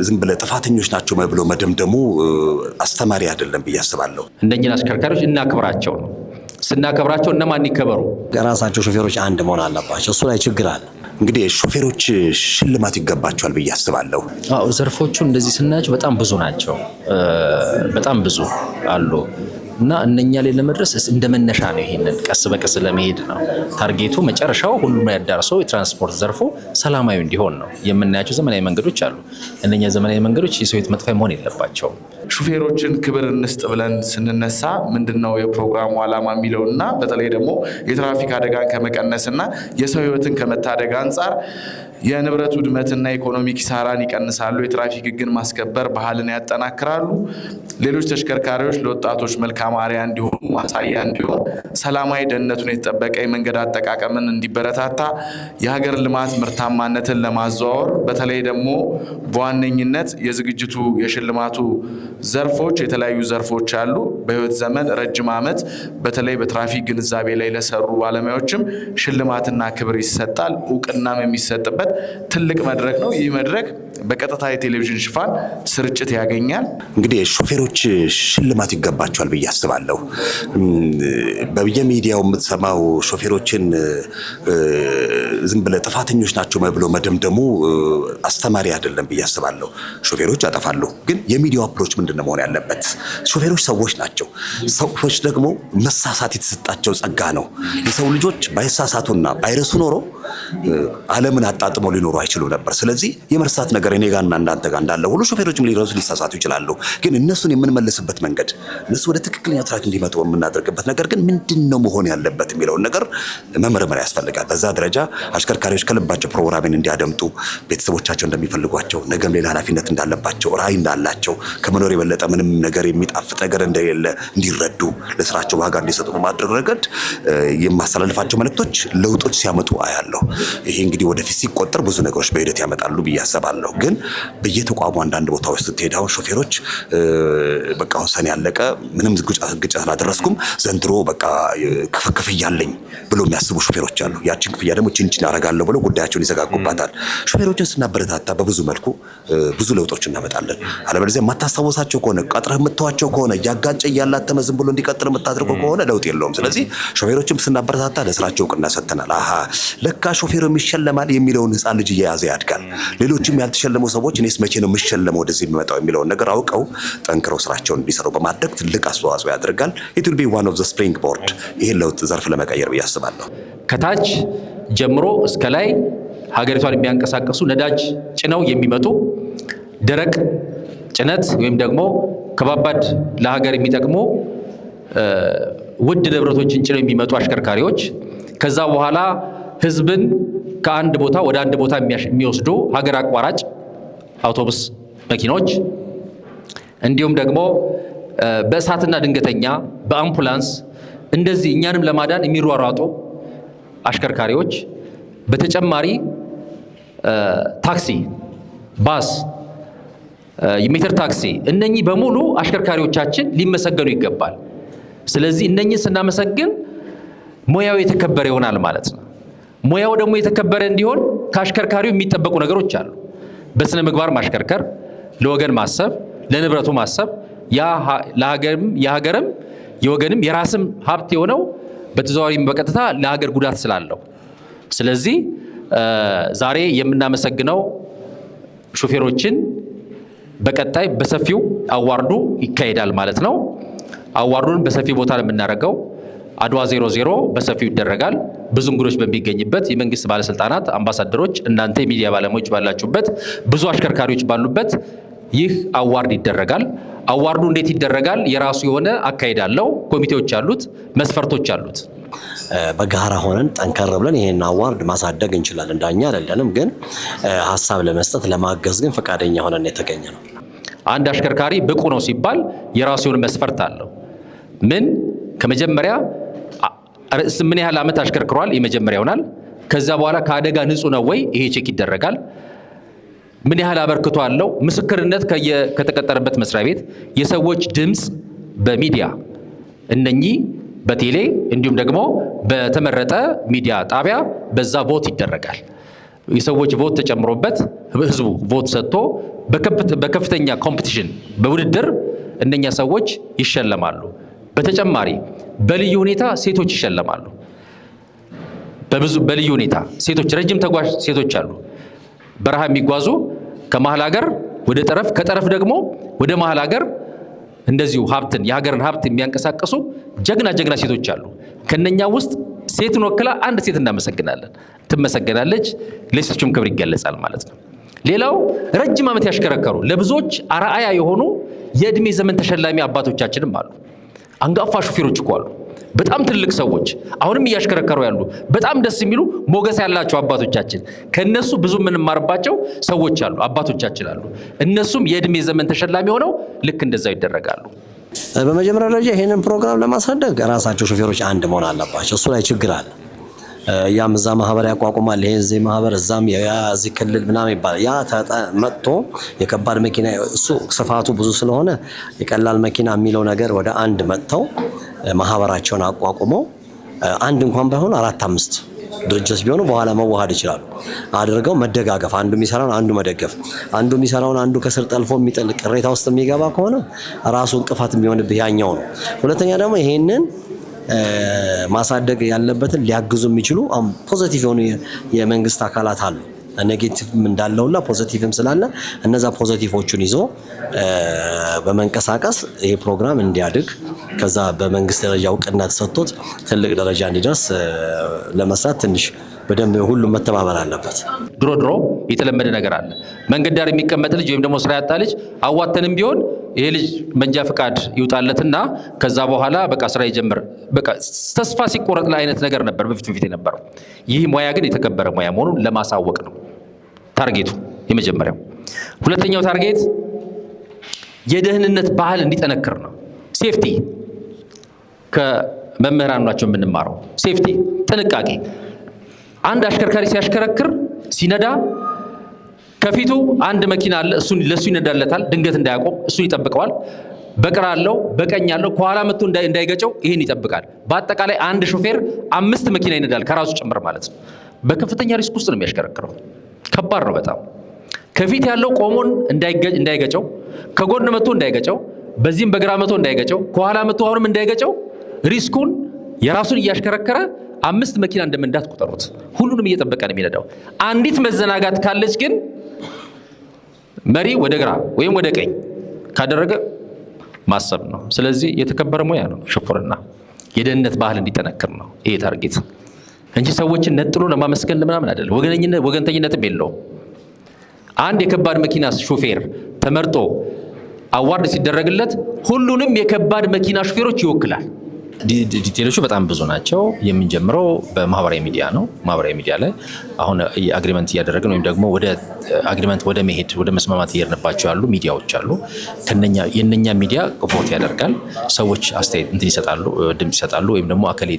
ዝም ብለ ጥፋተኞች ናቸው ብሎ መደምደሙ አስተማሪ አይደለም ብዬ አስባለሁ። እንደኛ አሽከርካሪዎች እናክብራቸው ነው። ስናከብራቸው እነማን ይከበሩ? ራሳቸው ሾፌሮች አንድ መሆን አለባቸው። እሱ ላይ ችግር አለ። እንግዲህ ሾፌሮች ሽልማት ይገባቸዋል ብዬ አስባለሁ። አዎ ዘርፎቹ እንደዚህ ስናያቸው በጣም ብዙ ናቸው። በጣም ብዙ አሉ እና እነኛ ላይ ለመድረስ እንደ መነሻ ነው። ይሄንን ቀስ በቀስ ለመሄድ ነው ታርጌቱ። መጨረሻው ሁሉም ያዳርሰው የትራንስፖርት ዘርፉ ሰላማዊ እንዲሆን ነው። የምናያቸው ዘመናዊ መንገዶች አሉ። እነኛ ዘመናዊ መንገዶች የሰው ሕይወት መጥፋት መሆን የለባቸውም። ሹፌሮችን ክብር እንስጥ ብለን ስንነሳ ምንድነው የፕሮግራሙ ዓላማ የሚለውና በተለይ ደግሞ የትራፊክ አደጋን ከመቀነስና የሰው ሕይወትን ከመታደግ አንጻር የንብረት ውድመትና ኢኮኖሚ ኪሳራን ይቀንሳሉ፣ የትራፊክ ሕግን ማስከበር ባህልን ያጠናክራሉ፣ ሌሎች ተሽከርካሪዎች ለወጣቶች መልካም አርአያ እንዲሆኑ ማሳያ እንዲሆን፣ ሰላማዊ ደህንነቱን የተጠበቀ የመንገድ አጠቃቀምን እንዲበረታታ፣ የሀገር ልማት ምርታማነትን ለማዘዋወር በተለይ ደግሞ በዋነኝነት የዝግጅቱ የሽልማቱ ዘርፎች የተለያዩ ዘርፎች አሉ። በህይወት ዘመን ረጅም ዓመት በተለይ በትራፊክ ግንዛቤ ላይ ለሰሩ ባለሙያዎችም ሽልማትና ክብር ይሰጣል። እውቅናም የሚሰጥበት ትልቅ መድረክ ነው። ይህ መድረክ በቀጥታ የቴሌቪዥን ሽፋን ስርጭት ያገኛል። እንግዲህ ሾፌሮች ሽልማት ይገባቸዋል ብዬ አስባለሁ። በየሚዲያው የምትሰማው ሾፌሮችን ዝም ብለ ጥፋተኞች ናቸው ብሎ መደምደሙ አስተማሪ አይደለም ብዬ አስባለሁ። ሾፌሮች ያጠፋሉ፣ ግን የሚዲያው አፕሮች ምንድነው መሆን ያለበት? ሾፌሮች ሰዎች ናቸው። ሰዎች ደግሞ መሳሳት የተሰጣቸው ጸጋ ነው። የሰው ልጆች ባይሳሳቱና ባይረሱ ኖሮ ዓለምን አጣጥመው ሊኖሩ አይችሉ ነበር። ስለዚህ የመርሳት ነገር እኔ ጋርና እንዳንተ ጋር እንዳለ ሁሉ ሾፌሮችም ሊረሱ ሊሳሳቱ ይችላሉ። ግን እነሱን የምንመልስበት መንገድ እነሱ ወደ ትክክለኛው ትራክ እንዲመጡ የምናደርግበት ነገር ግን ምንድነው መሆን ያለበት የሚለውን ነገር መመርመር ያስፈልጋል። በዛ ደረጃ አሽከርካሪዎች ከልባቸው ፕሮግራሚን እንዲያደምጡ፣ ቤተሰቦቻቸው እንደሚፈልጓቸው፣ ነገም ሌላ ኃላፊነት እንዳለባቸው፣ ራዕይ እንዳላቸው፣ ከመኖር የበለጠ ምንም ነገር የሚጣፍጥ ነገር እንደሌለ እንዲረዱ፣ ለስራቸው ዋጋ እንዲሰጡ በማድረግ ረገድ የማስተላልፋቸው መልእክቶች ለውጦች ሲያመጡ አያለሁ። ይሄ እንግዲህ ወደፊት ሲቆጠር ብዙ ነገሮች በሂደት ያመጣሉ ብዬ አስባለሁ። ግን በየተቋሙ አንዳንድ ቦታዎች ስትሄድ አሁን ሾፌሮች በቃ ሰኔ ያለቀ ምንም ግጭት አላደረስኩም ዘንድሮ በቃ ክፍያ አለኝ ብሎ የሚያስቡ ሾፌሮች አሉ። ያችን ክፍያ ደግሞ ቺንቺን አደርጋለሁ ብሎ ጉዳያቸውን ይዘጋጉባታል። ሾፌሮችን ስናበረታታ በብዙ መልኩ ብዙ ለውጦች እናመጣለን። አለበለዚያ የማታስታውሳቸው ከሆነ ቀጥረህ የምትተዋቸው ከሆነ እያጋጨ እያላተመ ዝም ብሎ እንዲቀጥል የምታደርገው ከሆነ ለውጥ የለውም። ስለዚህ ሾፌሮችም ስናበረታታ ለስራቸው እውቅና ሰጥተናል። አሃ ለካ ሾፌሩ የሚሸለማል የሚለውን ህፃን ልጅ እየያዘ ያድጋል። ሌሎችም ያልተሸለሙ ሰዎች እኔስ መቼ ነው የምሸለመው ወደዚህ የሚመጣው የሚለውን ነገር አውቀው ጠንክረው ስራቸውን እንዲሰሩ በማድረግ ትልቅ አስተዋጽኦ ያደርጋል። it will be one of the springboard ይሄን ለውጥ ዘርፍ ለመቀየር ብዬ አስባለሁ። ከታች ጀምሮ እስከ ላይ ሀገሪቷን የሚያንቀሳቀሱ ነዳጅ ጭነው የሚመጡ ደረቅ ጭነት ወይም ደግሞ ከባባድ ለሀገር የሚጠቅሙ ውድ ንብረቶችን ጭነው የሚመጡ አሽከርካሪዎች ከዛ በኋላ ህዝብን ከአንድ ቦታ ወደ አንድ ቦታ የሚወስዱ ሀገር አቋራጭ አውቶቡስ መኪኖች እንዲሁም ደግሞ በእሳትና ድንገተኛ በአምቡላንስ እንደዚህ እኛንም ለማዳን የሚሯሯጡ አሽከርካሪዎች በተጨማሪ ታክሲ፣ ባስ፣ የሜትር ታክሲ እነኚህ በሙሉ አሽከርካሪዎቻችን ሊመሰገኑ ይገባል። ስለዚህ እነኚህ ስናመሰግን ሙያው የተከበረ ይሆናል ማለት ነው። ሙያው ደግሞ የተከበረ እንዲሆን ከአሽከርካሪው የሚጠበቁ ነገሮች አሉ። በስነ ምግባር ማሽከርከር፣ ለወገን ማሰብ፣ ለንብረቱ ማሰብ፣ የሀገርም የወገንም የራስም ሀብት የሆነው በተዘዋዋሪም በቀጥታ ለሀገር ጉዳት ስላለው ስለዚህ ዛሬ የምናመሰግነው ሹፌሮችን በቀጣይ በሰፊው አዋርዱ ይካሄዳል ማለት ነው። አዋርዱን በሰፊው ቦታ ነው የምናደርገው። አድዋ 00 በሰፊው ይደረጋል። ብዙ እንግዶች በሚገኝበት የመንግስት ባለስልጣናት፣ አምባሳደሮች፣ እናንተ የሚዲያ ባለሙያዎች ባላችሁበት፣ ብዙ አሽከርካሪዎች ባሉበት ይህ አዋርድ ይደረጋል። አዋርዱ እንዴት ይደረጋል? የራሱ የሆነ አካሄድ አለው። ኮሚቴዎች አሉት፣ መስፈርቶች አሉት። በጋራ ሆነን ጠንከር ብለን ይሄን አዋርድ ማሳደግ እንችላለን። ዳኛ አይደለንም፣ ግን ሀሳብ ለመስጠት ለማገዝ ግን ፈቃደኛ ሆነን የተገኘ ነው። አንድ አሽከርካሪ ብቁ ነው ሲባል የራሱ የሆነ መስፈርት አለው። ምን ከመጀመሪያ ምን ያህል ዓመት አሽከርክሯል? የመጀመሪያ ይሆናል። ከዛ በኋላ ከአደጋ ንጹህ ነው ወይ? ይሄ ቼክ ይደረጋል። ምን ያህል አበርክቶ አለው? ምስክርነት ከተቀጠረበት መስሪያ ቤት፣ የሰዎች ድምፅ በሚዲያ እነኚህ በቴሌ እንዲሁም ደግሞ በተመረጠ ሚዲያ ጣቢያ በዛ ቮት ይደረጋል። የሰዎች ቮት ተጨምሮበት ህዝቡ ቮት ሰጥቶ በከፍተኛ ኮምፒቲሽን በውድድር እነኛ ሰዎች ይሸለማሉ። በተጨማሪ በልዩ ሁኔታ ሴቶች ይሸለማሉ። በልዩ ሁኔታ ሴቶች ረጅም ተጓዥ ሴቶች አሉ። በረሃ የሚጓዙ ከመሃል ሀገር ወደ ጠረፍ ከጠረፍ ደግሞ ወደ መሃል ሀገር እንደዚሁ የሀገርን ሀብት የሚያንቀሳቀሱ ጀግና ሴቶች አሉ። ከነኛ ውስጥ ሴትን ወክላ አንድ ሴት ትመሰገናለች። ለሴቶችም ክብር ይገለጻል ማለት ነው። ሌላው ረጅም ዓመት ያሽከረከሩ ለብዙዎች አርአያ የሆኑ የእድሜ ዘመን ተሸላሚ አባቶቻችንም አሉ። አንጋፋ ሹፌሮች እኮ አሉ። በጣም ትልቅ ሰዎች አሁንም እያሽከረከሩ ያሉ በጣም ደስ የሚሉ ሞገስ ያላቸው አባቶቻችን፣ ከነሱ ብዙ የምንማርባቸው ሰዎች አሉ፣ አባቶቻችን አሉ። እነሱም የእድሜ ዘመን ተሸላሚ ሆነው ልክ እንደዛው ይደረጋሉ። በመጀመሪያ ደረጃ ይሄንን ፕሮግራም ለማሳደግ ራሳቸው ሾፌሮች አንድ መሆን አለባቸው። እሱ ላይ ችግር አለ። ያም እዛ ማህበር ያቋቁማል፣ ይሄ እዚህ ማህበር እዛም የዚህ ክልል ምናምን ይባላል። ያ መጥቶ የከባድ መኪና እሱ ስፋቱ ብዙ ስለሆነ የቀላል መኪና የሚለው ነገር ወደ አንድ መጥተው ማህበራቸውን አቋቁመው አንድ እንኳን ባይሆን 4-5 ድርጅት ቢሆኑ በኋላ መዋሃድ ይችላሉ። አድርገው መደጋገፍ፣ አንዱ የሚሰራውን አንዱ መደገፍ፣ አንዱ የሚሰራውን አንዱ ከስር ጠልፎ የሚጥል ቅሬታ ውስጥ የሚገባ ከሆነ ራሱ እንቅፋት የሚሆንብህ ያኛው ነው። ሁለተኛ ደግሞ ይሄንን ማሳደግ ያለበትን ሊያግዙ የሚችሉ ፖዚቲቭ የሆኑ የመንግስት አካላት አሉ። ኔጌቲቭም እንዳለውላ ፖዚቲቭም ስላለ እነዛ ፖዚቲቮቹን ይዞ በመንቀሳቀስ ይሄ ፕሮግራም እንዲያድግ ከዛ በመንግስት ደረጃ እውቅና ተሰጥቶት ትልቅ ደረጃ እንዲደርስ ለመስራት ትንሽ በደንብ ሁሉም መተባበር አለበት። ድሮ የተለመደ ነገር አለ። መንገድ ዳር የሚቀመጥ ልጅ ወይም ደግሞ ስራ ያጣ ልጅ አዋተንም ቢሆን ይሄ ልጅ መንጃ ፍቃድ ይውጣለትና ከዛ በኋላ በቃ ስራ ይጀምር፣ በቃ ተስፋ ሲቆረጥ አይነት ነገር ነበር በፊት የነበረው። ይህ ሙያ ግን የተከበረ ሙያ መሆኑን ለማሳወቅ ነው ታርጌቱ የመጀመሪያው። ሁለተኛው ታርጌት የደህንነት ባህል እንዲጠነክር ነው። ሴፍቲ ከመምህራን ናቸው የምንማረው። ሴፍቲ ጥንቃቄ። አንድ አሽከርካሪ ሲያሽከረክር ሲነዳ ከፊቱ አንድ መኪና አለ፣ ለሱ ይነዳለታል። ድንገት እንዳያቆም እሱን ይጠብቀዋል። በግራ አለው፣ በቀኝ አለው፣ ከኋላ መጥቶ እንዳይገጨው ይህን ይጠብቃል። በአጠቃላይ አንድ ሾፌር 5 መኪና ይነዳል ከራሱ ጭምር ማለት ነው። በከፍተኛ ሪስክ ውስጥ ነው የሚያሽከረክረው። ከባድ ነው በጣም። ከፊት ያለው ቆሞን እንዳይገጨው፣ ከጎን መጥቶ እንዳይገጨው፣ በዚህም በግራ መጥቶ እንዳይገጨው፣ ከኋላ መጥቶ አሁንም እንዳይገጨው ሪስኩን የራሱን እያሽከረከረ 5 መኪና እንደመንዳት ቁጠሩት። ሁሉንም እየጠበቀ ነው የሚነዳው። አንዲት መዘናጋት ካለች ግን መሪ ወደ ግራ ወይም ወደ ቀኝ ካደረገ ማሰብ ነው። ስለዚህ የተከበረ ሙያ ነው ሹፌርና። የደህንነት ባህል እንዲጠነክር ነው ይሄ ታርጌት እንጂ ሰዎችን ነጥሎ ለማመስገን ለምናምን አይደለም። ወገንተኝነትም የለውም። አንድ የከባድ መኪና ሹፌር ተመርጦ አዋርድ ሲደረግለት ሁሉንም የከባድ መኪና ሹፌሮች ይወክላል። ዲቴሎቹ በጣም ብዙ ናቸው። የምንጀምረው በማህበራዊ ሚዲያ ነው። ማህበራዊ ሚዲያ ላይ አሁን አግሪመንት እያደረግን ወይም ደግሞ ወደ አግሪመንት ወደ መሄድ ወደ መስማማት እየሄድንባቸው ያሉ ሚዲያዎች አሉ። የነኛ ሚዲያ ቮት ያደርጋል። ሰዎች አስተያየት ይሰጣሉ፣ ድምጽ ይሰጣሉ፣ ወይም ደግሞ አከሌ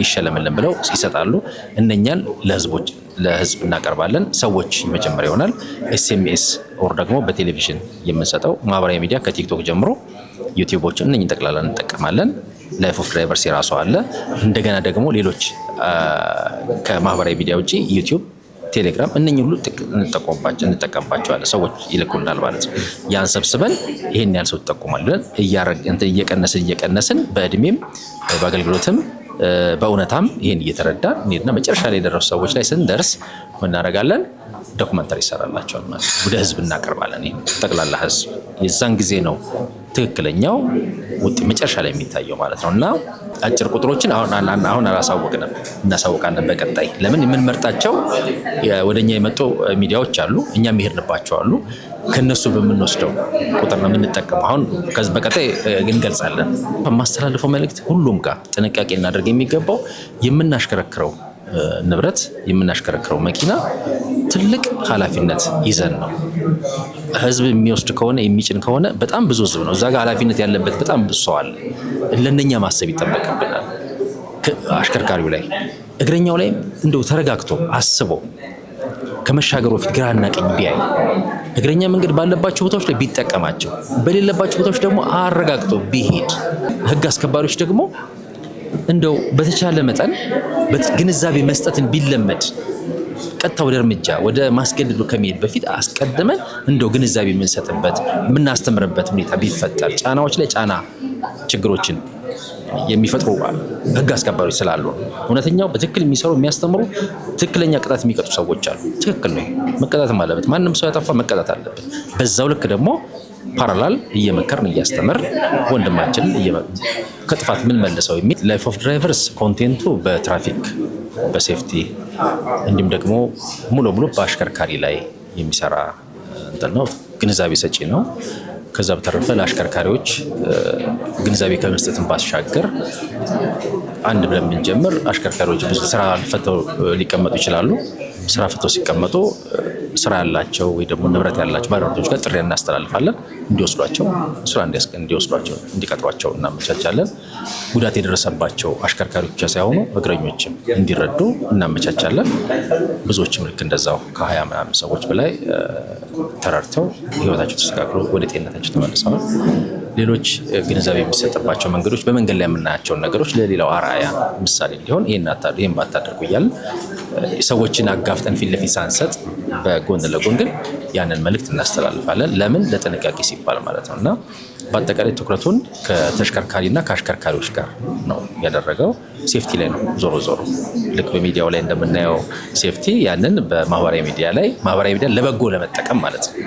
ይሸለምልን ብለው ይሰጣሉ። እነኛን ለህዝብ እናቀርባለን። ሰዎች መጀመሪያ ይሆናል። ኤስኤምኤስ ኦር ደግሞ በቴሌቪዥን የምንሰጠው ማህበራዊ ሚዲያ ከቲክቶክ ጀምሮ ዩቲዩቦችን እነኝን ጠቅላላ እንጠቀማለን። ላይፍ ኦፍ ድራይቨርስ የራሱ አለ። እንደገና ደግሞ ሌሎች ከማህበራዊ ሚዲያ ውጪ ዩቲዩብ፣ ቴሌግራም እነኝህ ሁሉ እንጠቀምባቸዋለን። ሰዎች ይልኩናል ማለት ነው። ያን ሰብስበን ይሄን ያህል ሰው ተጠቁማለን እየቀነስን በእድሜም በአገልግሎትም በእውነታም ይሄን እየተረዳን እንሂድና መጨረሻ ላይ የደረሱ ሰዎች ላይ ስንደርስ እናደርጋለን። ዶክመንተሪ ይሰራላቸዋል ማለት ነው። ወደ ህዝብ እናቀርባለን። ይሄን ጠቅላላ ህዝብ የዛን ጊዜ ነው ትክክለኛው ውጤት መጨረሻ ላይ የሚታየው ማለት ነው። እና አጭር ቁጥሮችን አሁን አላሳወቅንም፣ እናሳውቃለን በቀጣይ። ለምን የምንመርጣቸው ወደኛ የመጡ ሚዲያዎች አሉ፣ እኛም የሄድንባቸው አሉ። ከነሱ በምንወስደው ቁጥር ነው የምንጠቀመው። አሁን ከዚህ በቀጣይ እንገልጻለን። የማስተላልፈው መልእክት ሁሉም ጋር ጥንቃቄ እናደርግ የሚገባው የምናሽከረክረው ንብረት የምናሽከረክረው መኪና ትልቅ ኃላፊነት ይዘን ነው። ህዝብ የሚወስድ ከሆነ የሚጭን ከሆነ በጣም ብዙ ህዝብ ነው እዛ ጋር ኃላፊነት ያለበት በጣም ብዙ ሰው አለ። ለነኛ ማሰብ ይጠበቅብናል። አሽከርካሪው ላይ እግረኛው ላይ እንደው ተረጋግቶ አስቦ ከመሻገሩ በፊት ግራና ቀኝ ቢያይ፣ እግረኛ መንገድ ባለባቸው ቦታዎች ላይ ቢጠቀማቸው፣ በሌለባቸው ቦታዎች ደግሞ አረጋግጦ ቢሄድ፣ ህግ አስከባሪዎች ደግሞ እንደው በተቻለ መጠን ግንዛቤ መስጠትን ቢለመድ ቀጥታ ወደ እርምጃ ወደ ማስገደዱ ከመሄድ በፊት አስቀድመን እንደው ግንዛቤ የምንሰጥበት የምናስተምርበት ሁኔታ ቢፈጠር ጫናዎች ላይ ጫና ችግሮችን የሚፈጥሩ ህግ አስከባሪዎች ስላሉ እውነተኛው በትክክል የሚሰሩ የሚያስተምሩ ትክክለኛ ቅጣት የሚቀጡ ሰዎች አሉ። ትክክል ነው፣ መቀጣትም አለበት። ማንም ሰው ያጠፋ መቀጣት አለበት። በዛው ልክ ደግሞ ፓራላል እየመከርን እያስተምር ወንድማችንን ከጥፋት ምን መልሰው የሚል ላይፍ ኦፍ ድራይቨርስ ኮንቴንቱ በትራፊክ በሴፍቲ እንዲሁም ደግሞ ሙሉ ሙሉ በአሽከርካሪ ላይ የሚሰራ እንትን ነው፣ ግንዛቤ ሰጪ ነው። ከዛ በተረፈ ለአሽከርካሪዎች ግንዛቤ ከመስጠትን ባሻገር አንድ ብለን ብንጀምር አሽከርካሪዎች ብዙ ስራ ፈተው ሊቀመጡ ይችላሉ። ስራ ፈተው ሲቀመጡ ስራ ያላቸው ወይ ደግሞ ንብረት ያላቸው ባለሀብቶች ጋር ጥሪ እናስተላልፋለን። እንዲወስዷቸው ስራ እንዲወስዷቸው እንዲቀጥሯቸው እናመቻቻለን። ጉዳት የደረሰባቸው አሽከርካሪዎች ብቻ ሳይሆኑ እግረኞችም እንዲረዱ እናመቻቻለን። ብዙዎችም ልክ እንደዛው ከ20 ምናምን ሰዎች በላይ ተረድተው ህይወታቸው ተስተካክሎ ወደ ጤንነታቸው ተመልሰዋል። ሌሎች ግንዛቤ የሚሰጥባቸው መንገዶች በመንገድ ላይ የምናያቸውን ነገሮች ለሌላው አርአያ ምሳሌ እንዲሆን ይህን ባታደርጉ እያልን ሰዎችን አጋፍጠን ፊት ለፊት ሳንሰጥ በጎን ለጎን ግን ያንን መልእክት እናስተላልፋለን። ለምን? ለጥንቃቄ ሲባል ማለት ነው። እና በአጠቃላይ ትኩረቱን ከተሽከርካሪና ከአሽከርካሪዎች ጋር ነው ያደረገው። ሴፍቲ ላይ ነው ዞሮ ልክ በሚዲያው ላይ እንደምናየው ሴፍቲ ያንን በማህበራዊ ሚዲያ ላይ ለበጎ ለመጠቀም ማለት ነው።